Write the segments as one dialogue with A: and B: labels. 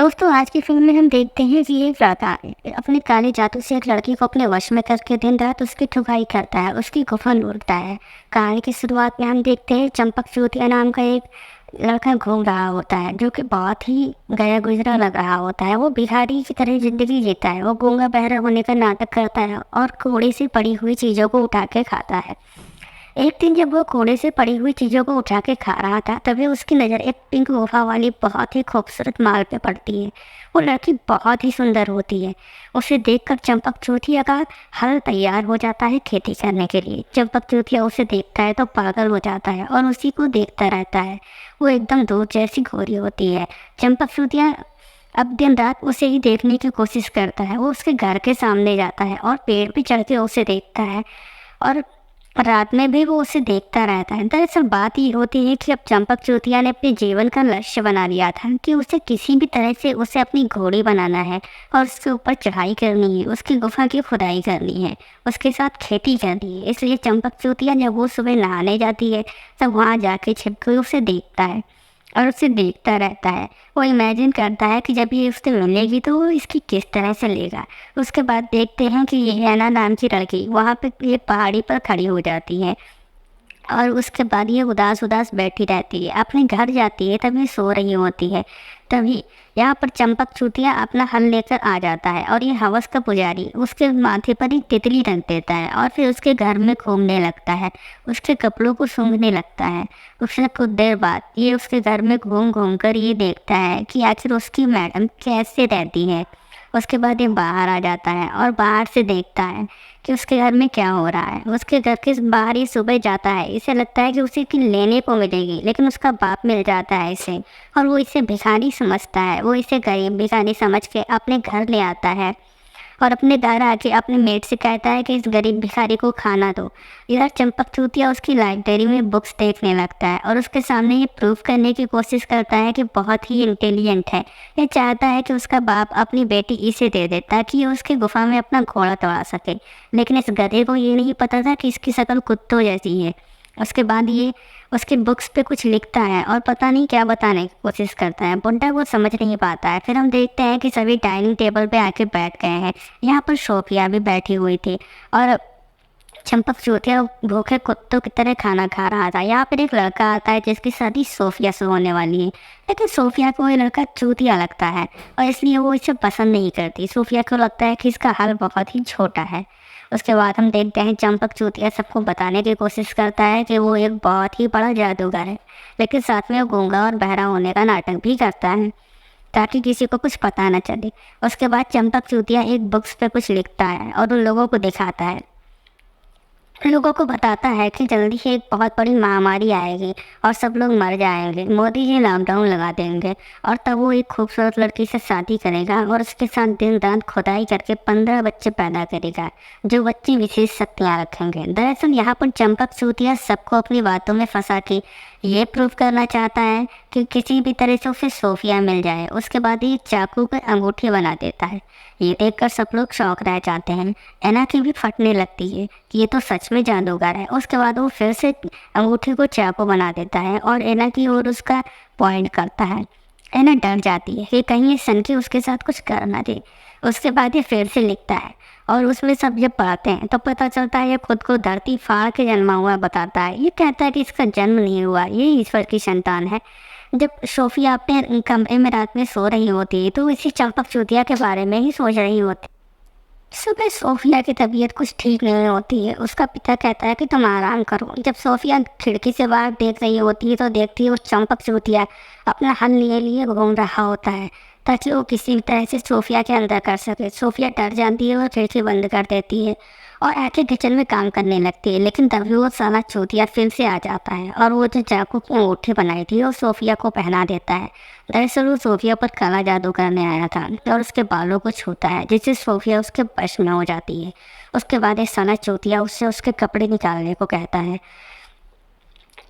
A: दोस्तों, आज की फ़िल्म में हम देखते हैं कि एक लड़का अपने काले जादू से एक लड़की को अपने वश में करके दिन-रात उसकी ठुकाई करता है, उसकी गुफ़ा लूटता है। कहानी की शुरुआत में हम देखते हैं चंपक चूतिया नाम का एक लड़का घूम रहा होता है, जो कि बहुत ही गया-गुज़रा लग रहा होता है। वो भिखारी की तरह ज़िंदगी जीता है, वो गूंगा-बहरा होने का नाटक करता है और कूड़े से पड़ी हुई चीज़ों को उठा के खाता है। एक दिन जब वो कूड़े से पड़ी हुई चीज़ों को उठा के खा रहा था, तभी उसकी नज़र एक पिंक गुफा वाली बहुत ही खूबसूरत माल पे पड़ती है। वो लड़की बहुत ही सुंदर होती है। उसे देखकर चंपक चूतिया का हल तैयार हो जाता है खेती करने के लिए। चंपक चूतिया उसे देखता है तो पागल हो जाता है और उसी को देखता रहता है। वो एकदम दूध जैसी गोरी होती है। चंपक चूतिया अब दिन रात उसे ही देखने की कोशिश करता है। वो उसके घर के सामने जाता है और पेड़ पे चढ़ के उसे देखता है और रात में भी वो उसे देखता रहता है। दरअसल बात ये होती है कि अब चंपक चूतिया ने अपने जीवन का लक्ष्य बना लिया था कि उसे किसी भी तरह से उसे अपनी घोड़ी बनाना है और उसके ऊपर चढ़ाई करनी है, उसकी गुफा की खुदाई करनी है, उसके साथ खेती करनी है। इसलिए चंपक चूतिया जब वो सुबह नहाने जाती है, तब वहाँ जाके छिप कर उसे देखता है और उसे देखता रहता है। वो इमेजिन करता है कि जब ये उससे मिलेगी तो वो इसकी किस तरह से लेगा। उसके बाद देखते हैं कि ये हैना नाम की लड़की वहाँ पे एक पहाड़ी पर खड़ी हो जाती है और उसके बाद ये उदास-उदास बैठी रहती है। अपने घर जाती है, तभी सो रही होती है। तभी यहाँ पर चंपक चूतिया अपना हल लेकर आ जाता है और ये हवस का पुजारी उसके माथे पर एक तितली रख देता है और फिर उसके घर में घूमने लगता है, उसके कपड़ों को सूंघने लगता है। उसने कुछ देर बाद ये उसके घर में घूम-घूम कर ये देखता है कि आखिर उसकी मैडम कैसे रहती है। उसके बाद ये बाहर आ जाता है और बाहर से देखता है कि उसके घर में क्या हो रहा है। उसके घर के बाहर ही सुबह जाता है। इसे लगता है कि उसे कि लेने को मिलेगी, लेकिन उसका बाप मिल जाता है इसे और वो इसे भिखारी समझता है। वो इसे गरीब भिखारी समझ के अपने घर ले आता है और अपने घर आके अपने मेट से कहता है कि इस गरीब भिखारी को खाना दो। इधर चंपक चूतिया उसकी लाइब्रेरी में बुक्स देखने लगता है और उसके सामने ये प्रूफ करने की कोशिश करता है कि बहुत ही इंटेलिजेंट है। ये चाहता है कि उसका बाप अपनी बेटी इसे दे दे ताकि ये उसकी गुफा में अपना घोड़ा दौड़ा सके, लेकिन इस गधे को ये नहीं पता था कि इसकी शक्ल कुत्तों जैसी है। उसके बाद ये उसके बुक्स पे कुछ लिखता है और पता नहीं क्या बताने की कोशिश करता है। बुड्ढा वो समझ नहीं पाता है। फिर हम देखते हैं कि सभी डाइनिंग टेबल पे आके बैठ गए हैं। यहाँ पर सोफिया भी बैठी हुई थी और चंपक चूतिया भूखे कुत्तों की तरह खाना खा रहा था। यहाँ पर एक लड़का आता है जिसकी शादी सोफिया से होने वाली है, लेकिन सोफिया को ये लड़का चूतिया लगता है और इसलिए वो इसे पसंद नहीं करती। सोफिया को लगता है कि इसका हाल बहुत ही छोटा है। उसके बाद हम देखते हैं चंपक चूतिया सबको बताने की कोशिश करता है कि वो एक बहुत ही बड़ा जादूगर है, लेकिन साथ में वो गूंगा और बहरा होने का नाटक भी करता है ताकि किसी को कुछ पता न चले। उसके बाद चंपक चूतिया एक बुक्स पे कुछ लिखता है और उन लोगों को दिखाता है, लोगों को बताता है कि जल्दी ही एक बहुत बड़ी महामारी आएगी और सब लोग मर जाएंगे। मोदी जी लॉकडाउन लगा देंगे और तब वो एक खूबसूरत लड़की से शादी करेगा और उसके साथ दिन रात खुदाई करके 15 बच्चे पैदा करेगा, जो बच्चे विशेष शक्तियाँ रखेंगे। दरअसल यहाँ पर चंपक चूतिया सबको अपनी बातों में फंसा के ये प्रूव करना चाहता है कि किसी भी तरह से उसे सोफिया मिल जाए। उसके बाद ये चाकू पर अंगूठी बना देता है। ये देखकर सब लोग शौक रह जाते हैं। एना की भी फटने लगती है कि ये तो सच में जादूगर है। उसके बाद वो फिर से अंगूठी को चाकू बना देता है और एना की ओर उसका पॉइंट करता है। एना डर जाती है कि कहीं ये सनकी उसके साथ कुछ कर ना दे। उसके बाद ये फिर से लिखता है और उसमें सब जब पढ़ते हैं तो पता चलता है ये खुद को धरती फाड़ के जन्मा हुआ बताता है। ये कहता है कि इसका जन्म नहीं हुआ, ये ईश्वर की संतान है। जब सोफिया अपने कमरे में रात में सो रही होती है तो इसी चंपक चूतिया के बारे में ही सोच रही होती। सुबह सोफिया की तबीयत कुछ ठीक नहीं होती है। उसका पिता कहता है कि तुम आराम करो। जब सोफिया खिड़की से बाहर देख रही होती है तो देखती है वो चंपक चूतिया अपना हल लिए लिए घूम रहा होता है ताकि वो किसी भी तरह से सोफिया के अंदर कर सके। सोफिया डर जाती है और खिड़की बंद कर देती है और आके किचन में काम करने लगती है, लेकिन तभी वो साला चूतिया फिर से आ जाता है और वो जो चाकू की अंगूठी बनाई थी वो सोफिया को पहना देता है। दरअसल वो सोफिया पर काला जादू करने आया था और उसके बालों को छूता है, जिससे सोफिया उसके वश में हो जाती है। उसके बाद ये साला चूतिया उससे उसके कपड़े निकालने को कहता है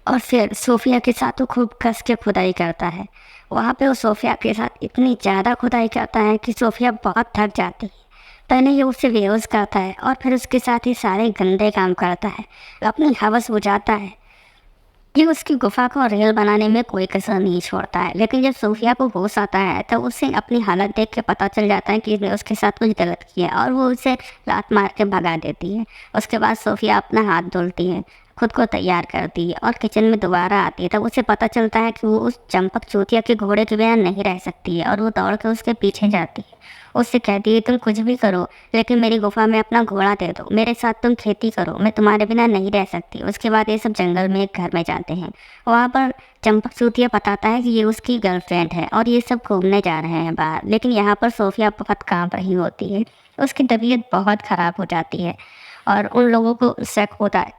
A: और फिर सोफिया के साथ वो खूब कस के खुदाई करता है। वहाँ पे वो सोफिया के साथ इतनी ज़्यादा खुदाई करता है कि सोफिया बहुत थक जाती है। पहले ये उसे बेहोश करता है और फिर उसके साथ ही सारे गंदे काम करता है, अपनी हवस बुझाता है ये उसकी गुफा को रियल बनाने में कोई कसर नहीं छोड़ता है। लेकिन जब सोफिया को होश आता है तो उसे अपनी हालत देख के पता चल जाता है कि इसने उसके साथ कुछ गलत किया है और वो उसे लात मार के भगा देती है। उसके बाद सोफिया अपना हाथ धुलती है, खुद को तैयार करती है और किचन में दोबारा आती है। तब उसे पता चलता है कि वो उस चंपक चूतिया के घोड़े के बिना नहीं रह सकती है और वो दौड़ कर उसके पीछे जाती है। उससे कहती है, तुम कुछ भी करो लेकिन मेरी गुफा में अपना घोड़ा दे दो, मेरे साथ तुम खेती करो, मैं तुम्हारे बिना नहीं रह सकती। उसके बाद ये सब जंगल में एक घर में जाते हैं। वहाँ पर चंपक चूतिया बताता है कि ये उसकी गर्लफ्रेंड है और ये सब घूमने जा रहे हैं बाहर। लेकिन यहाँ पर सोफिया बहुत कांप रही होती है, उसकी तबीयत बहुत ख़राब हो जाती है और उन लोगों को शक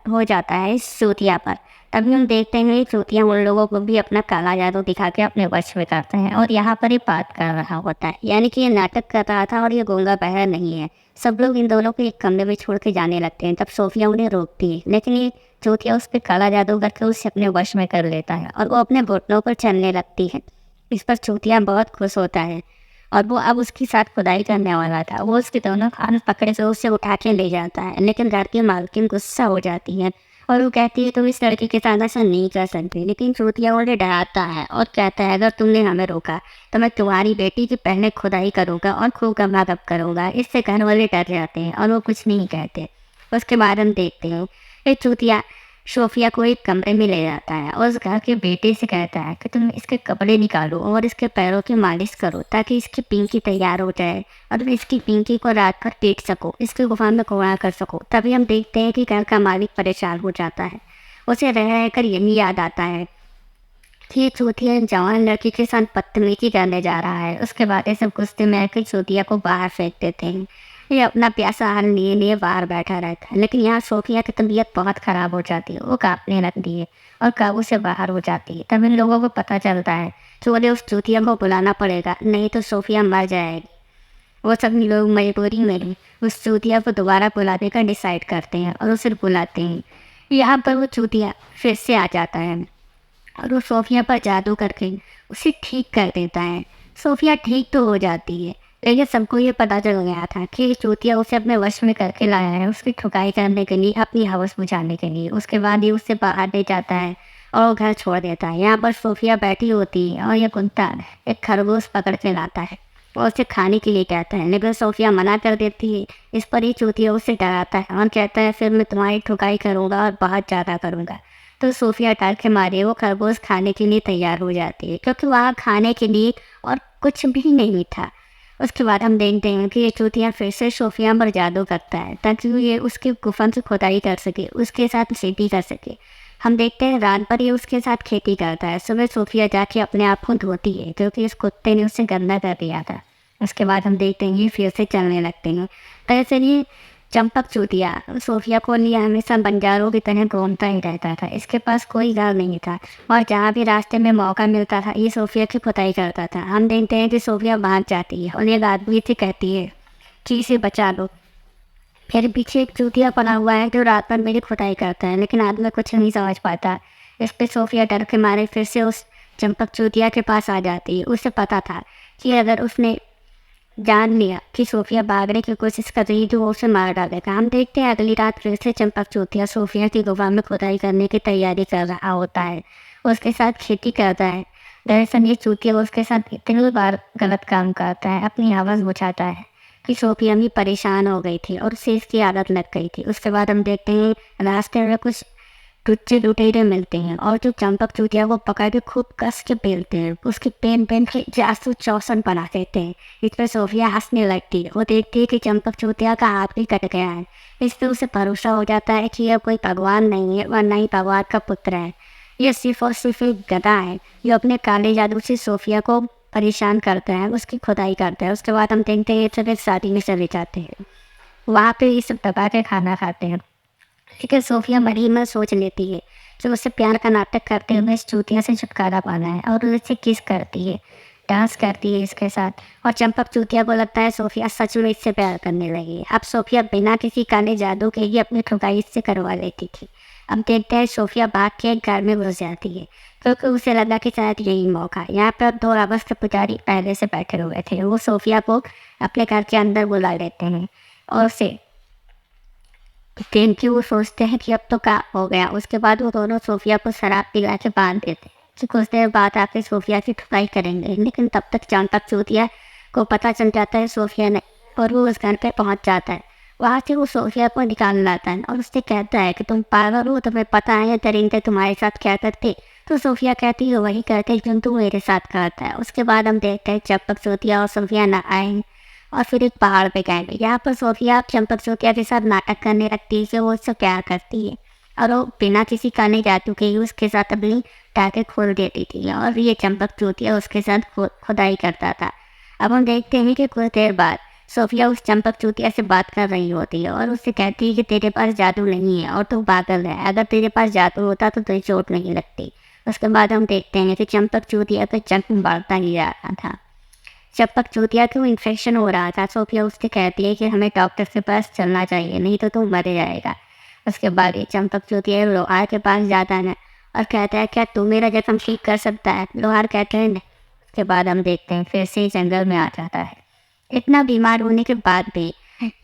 A: हो जाता है इस चूतिया पर। तभी हम देखते हैं कि चूतिया उन लोगों को भी अपना काला जादू दिखा के अपने वश में करते हैं और यहाँ पर ये बात कर रहा होता है, यानी कि ये नाटक कर रहा था और ये गूंगा बहरा नहीं है। सब लोग इन दोनों को एक कमरे में छोड़ के जाने लगते हैं। तब सोफिया उन्हें रोकती है, लेकिन ये चूतिया उस पर काला जादू करके उसे अपने वश में कर लेता है और वो अपने घुटनों पर चलने लगती है। इस पर चूतिया बहुत खुश होता है और वो अब उसके साथ खुदाई करने वाला था। वो उसके दोनों कान पकड़े से उसे उठा के ले जाता है, लेकिन घर की मालकिन गुस्सा हो जाती है और वो कहती है तुम इस लड़की के साथ ऐसा नहीं कर सकती। लेकिन चूतिया उन्हें डराता है और कहता है, अगर तुमने हमें रोका तो मैं तुम्हारी बेटी की पहले खुदाई करूँगा और खूब गवाह करूँगा। इससे घर वाले डर जाते हैं और वो कुछ नहीं कहते। उसके बाद हम देखते हैं ये चूतिया सोफिया को एक कमरे में ले जाता है और उस घर के बेटे से कहता है कि तुम इसके कपड़े निकालो और इसके पैरों की मालिश करो ताकि इसकी पिंकी तैयार हो जाए और तुम इसकी पिंकी को रात भर पीट सको, इसकी गुफा में घोड़ा कर सको। तभी हम देखते हैं कि घर का मालिक परेशान हो जाता है। उसे रह रहकर यही याद आता है कि चूतिया जवान लड़की के साथ बदतमीजी करने जा रहा है। उसके बाद ये सब गुस्से में आकर चूतिया को बाहर फेंक देते हैं। ये अपना प्यासा हाल लिए लिए बाहर बैठा रहता है, लेकिन यहाँ सोफिया की तबीयत बहुत ख़राब हो जाती है। वो कांपने लगती है और काबू से बाहर हो जाती है। तब इन लोगों को पता चलता है कि उन्हें उस चूतिया को बुलाना पड़ेगा, नहीं तो सोफिया मर जाएगी। वो सभी लोग मजबूरी में ही उस चूतिया को दोबारा बुलाने का डिसाइड करते हैं और उसे बुलाते हैं। यहाँ पर वो चूतिया फिर से आ जाता है और वो सोफिया पर जादू करके उसे ठीक कर देता है। सोफिया ठीक तो हो जाती है, लेकिन सबको ये पता चल गया था कि चूतिया उसे अपने वश में करके लाया है उसकी ठुकाई करने के लिए, अपनी हवस बुझाने के लिए। उसके बाद ये उससे बाहर ले जाता है और वो घर छोड़ देता है। यहाँ पर सोफिया बैठी होती है और ये कुत्ता एक खरगोश पकड़ के लाता है और उसे खाने के लिए कहता है, लेकिन सोफिया मना कर देती है। इस पर ही चूतिया उससे डराता है और कहता है फिर मैं तुम्हारी ठुकाई करूँगा और बहुत ज़्यादा करूँगा। तो सोफिया डर के मारे वो खरगोश खाने के लिए तैयार हो जाती है, क्योंकि वहाँ खाने के लिए और कुछ भी नहीं था। उसके बाद हम देखते हैं कि ये चूतिया फिर से सोफिया पर जादू करता है ताकि ये उसके गुफा से खुदाई कर सके, उसके साथ खेती कर सके। हम देखते हैं रात भर ये उसके साथ खेती करता है। सुबह सोफिया जाके अपने आप को धोती है क्योंकि इस कुत्ते ने उसे गंदा कर दिया था। उसके बाद हम देखते हैं ये फिर से चलने लगते हैं। ऐसे ही चंपक चूतिया सोफिया को लिए हमेशा बंजारों की तरह घूमता ही रहता था। इसके पास कोई घर नहीं था और जहाँ भी रास्ते में मौका मिलता था ये सोफिया की खुदाई करता था। हम देखते हैं कि सोफिया भाग जाती है और एक आदमी से कहती है कि इसे बचा लो। फिर पीछे एक चूतिया पड़ा हुआ है जो रात भर मेरी खुदाई करता है, लेकिन आदमी कुछ नहीं समझ पाता। इस पर सोफिया डर के मारे फिर से उस चंपक चूतिया के पास आ जाती है। उसे पता था कि अगर उसने जान लिया कि सोफिया भागने की कोशिश कर रही तो वो उसे मार डालेगा। हम देखते हैं अगली रात फिर से चंपक चूतिया सोफिया की गुफा में खुदाई करने की तैयारी कर रहा होता है, उसके साथ खेती करता है। दरअसल ये चूतिया उसके साथ इतनी बार गलत काम करता है, अपनी आवाज़ बुझाता है कि सोफिया भी परेशान हो गई थी और उसे इसकी आदत लग गई थी। उसके बाद हम देखते हैं रास्ते में कुछ टुच्चे लुटेरे मिलते हैं और जो चंपक चूतिया को पकड़ के खूब कस के पेलते हैं, उसके पेन पेन के जासू चौसन बना देते हैं। इस पर सोफिया हंसने लगती है। वो देखती है कि चंपक चूतिया का हाथ भी कट गया है। इससे उसे भरोसा हो जाता है कि यह कोई भगवान नहीं है और न ही भगवान का पुत्र है, यह सिर्फ और सिर्फ एक गधा है जो अपने काले जादू से सोफिया को परेशान करता है, उसकी खुदाई करता है। उसके बाद हम देखते हैं ये सब एक शादी में चले जाते हैं। वहाँ पे ये सब दबा के खाना खाते हैं, लेकिन सोफिया मरी में सोच लेती है कि उसे प्यार का नाटक करते हुए इस चूतिया से छुटकारा पाना है और उससे किस करती है, डांस करती है इसके साथ। और चंपक चूतिया को लगता है सोफिया सच में इससे प्यार करने लगी है। अब सोफिया बिना किसी काले जादू के ही अपनी ठुकाई इससे करवा लेती थी। अब देखते हैं सोफिया भाग के एक घर में घुस जाती है क्योंकि उसे लगा कि शायद यही मौका है। यहाँ पर दो अवस्थ पुजारी पहले से बैठे हुए थे। वो सोफिया को अपने घर के अंदर बुला लेते हैं और उसे क्योंकि वो सोचते हैं कि अब तो काम हो गया। उसके बाद वो दोनों सोफिया को शराब पिला के बांध देते हैं कि कुछ देर बाद आके सोफिया की ठुकाई करेंगे, लेकिन तब तक चंपक चूतिया को पता चल जाता है सोफिया ने, और वो उस घर पे पहुंच जाता है। वहाँ से वो सोफिया को निकाल लाता है और उससे कहता है कि तुम पागल हो, तुम्हें पता है दरिंदे तुम्हारे साथ क्या करते। तो सोफिया कहती है वही करते जो तू मेरे साथ करता है। उसके बाद हम देखते हैं चंपक चूतिया और सोफिया ना आए और फिर एक पहाड़ पे गए। यहाँ पर सोफिया चंपक चूतिया के साथ नाटक करने लगती है कि वो उससे प्यार करती है, और वो बिना किसी काने जादू के ही उसके साथ अपनी टाँगें खोल देती थी, और ये चंपक चूतिया उसके साथ खुदाई करता था। अब हम देखते हैं कि कुछ देर बाद सोफिया उस चंपक चूतिया से बात कर रही होती है और उससे कहती है कि तेरे पास जादू नहीं है और तू पागल है, अगर तेरे पास जादू होता तो तुझे चोट नहीं लगती। उसके बाद हम देखते हैं कि चंपक चूतिया का जख्म बढ़ता ही जा रहा था। चंपक चूतिया को इन्फेक्शन हो रहा था। सोफिया उससे कहती है कि हमें डॉक्टर के पास चलना चाहिए, नहीं तो तू मर जाएगा। उसके बाद ये चंपक चूतिया लोहार के पास जाता है और कहता है क्या तू मेरा जख्म ठीक कर सकता है? लोहार कहते हैं नहीं। उसके बाद हम देखते हैं फिर से जंगल में आ जाता है। इतना बीमार होने के बाद भी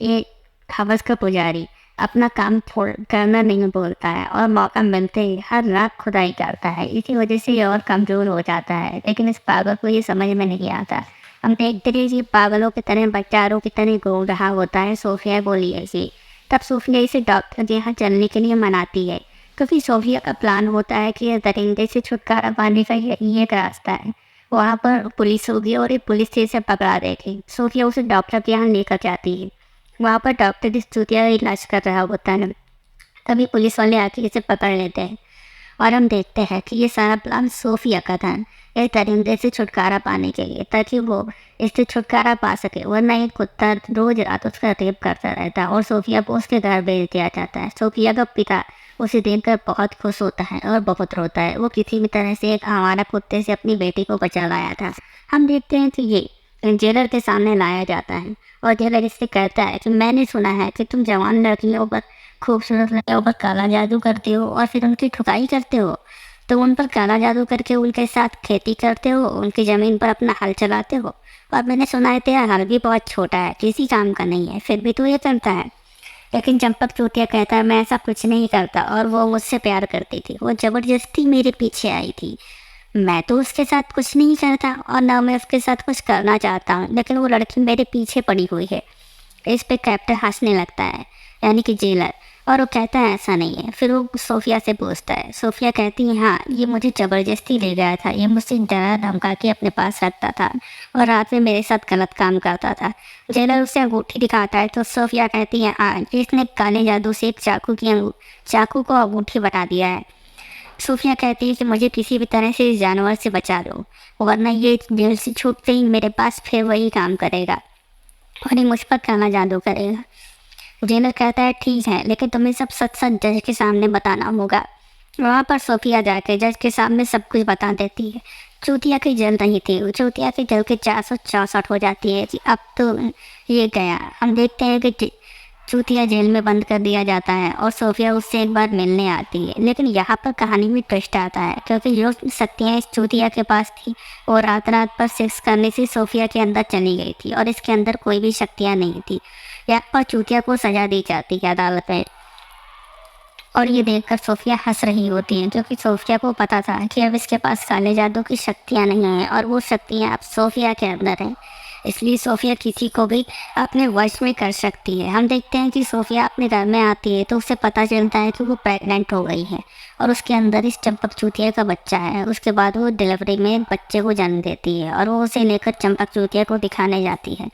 A: ये हवस का पुजारी अपना काम करना नहीं बोलता है और मौका मिलते ही हर रात खुदाई करता है। इसी वजह से ये और कमज़ोर हो जाता है, लेकिन इस पागल को ये समझ में नहीं आता। हम देखते रहे कि पागलों की तरह बच्चारों की तरह घूम रहा होता है। सोफिया बोली ऐसी। तब सोफिया इसे डॉक्टर के यहाँ चलने के लिए मनाती है, क्योंकि सोफिया का प्लान होता है कि दरिंदे से छुटकारा पाने का यही एक रास्ता है। वहाँ पर पुलिस होगी और ये पुलिस से इसे पकड़ा देगी। सोफिया उसे डॉक्टर के यहाँ लेकर जाती है। वहाँ पर डॉक्टर इस चूतिया का इलाज कर रहा होता है। तभी पुलिस वाले आके इसे पकड़ लेते हैं और हम देखते हैं कि ये सारा प्लान सोफिया का था, एक दरिंदे से छुटकारा पाने के लिए, ताकि वो इससे छुटकारा पा सके। वरना एक कुत्ता रोज रात उसका रेप करता रहता है और सोफिया को उसके घर भेज दिया जाता है। सोफिया का पिता उसे देखकर बहुत खुश होता है और बहुत रोता है। वो किसी भी तरह से एक आवारा कुत्ते से अपनी बेटी को बचा लाया था। हम देखते हैं कि ये जेलर के सामने लाया जाता है और जेलर इससे कहता है कि मैंने सुना है कि तुम जवान लड़कियों पर, खूबसूरत लड़कियों पर काला जादू करते हो और फिर उनकी ठुकाई करते हो। तो उन पर काला जादू करके उनके साथ खेती करते हो, उनकी ज़मीन पर अपना हल चलाते हो। और मैंने सुना है तेरा हल भी बहुत छोटा है, किसी काम का नहीं है, फिर भी तू ये करता है। लेकिन चंपक चूतिया कहता है मैं ऐसा कुछ नहीं करता और वो मुझसे प्यार करती थी, वो ज़बरदस्ती मेरे पीछे आई थी। मैं तो उसके साथ कुछ नहीं करता और ना मैं उसके साथ कुछ करना चाहता हूँ, लेकिन वो लड़की मेरे पीछे पड़ी हुई है। इस पे कैप्टन हंसने लगता है, यानी कि जेलर, और वो कहता है ऐसा नहीं है। फिर वो सोफिया से पूछता है। सोफिया कहती है हाँ, ये मुझे ज़बरदस्ती ले गया था, ये मुझसे डरा धमका के अपने पास रखता था और रात में मेरे साथ गलत काम करता था। जेलर उसे अंगूठी दिखाता है तो सोफिया कहती है हाँ, इसने काले जादू से एक चाकू को अंगूठी बना दिया है। सोफिया कहती है कि मुझे किसी भी तरह से इस जानवर से बचा लो, वरना ये जेल से छूटते ही मेरे पास फिर वही काम करेगा और ये मुझ पर काला जादू करेगा। जेलर कहता है ठीक है, लेकिन तुम्हें सब सच सच जज के सामने बताना होगा। वहाँ पर सोफिया जाके जज के सामने सब कुछ बता देती है। चूतिया की जल नहीं थी, वो चूतिया की जल के 464 हो जाती है कि अब तो ये गया। हम देखते हैं कि चूतिया जेल में बंद कर दिया जाता है और सोफिया उससे एक बार मिलने आती है। लेकिन यहाँ पर कहानी में ट्विस्ट आता है, क्योंकि जो शक्तियाँ इस चूतिया के पास थी वो रात रात पर सेक्स करने से सोफिया के अंदर चली गई थी और इसके अंदर कोई भी शक्तियाँ नहीं थी। यहाँ पर चूतिया को सजा दी जाती है अदालत में, और ये देखकर सोफिया हंस रही होती है, क्योंकि सोफिया को पता था कि अब इसके पास काले जादू की शक्तियाँ नहीं हैं और वो शक्तियाँ अब सोफिया के अंदर हैं। इसलिए सोफिया किसी को भी अपने वश में कर सकती है। हम देखते हैं कि सोफिया अपने घर में आती है तो उसे पता चलता है कि वो प्रेग्नेंट हो गई है और उसके अंदर इस चंपक चूतिया का बच्चा है। उसके बाद वो डिलीवरी में एक बच्चे को जन्म देती है और वो उसे लेकर चंपक चूतिया को दिखाने जाती है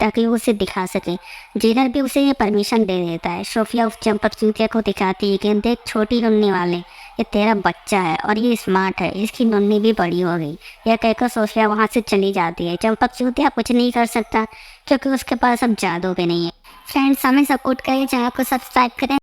A: ताकि वो उसे दिखा सके। जेलर भी उसे ये परमिशन दे देता है। सोफिया उस चंपक चूतिया को दिखाती है कि देख छोटी नुन्नी वाले, ये तेरा बच्चा है और ये स्मार्ट है, इसकी नुन्नी भी बड़ी हो गई। यह कहकर सोफिया वहाँ से चली जाती है। चंपक चूतिया कुछ नहीं कर सकता क्योंकि उसके पास अब जादू भी नहीं है। फ्रेंड्स, हमें सपोर्ट करें, चैनल को सब्सक्राइब करें।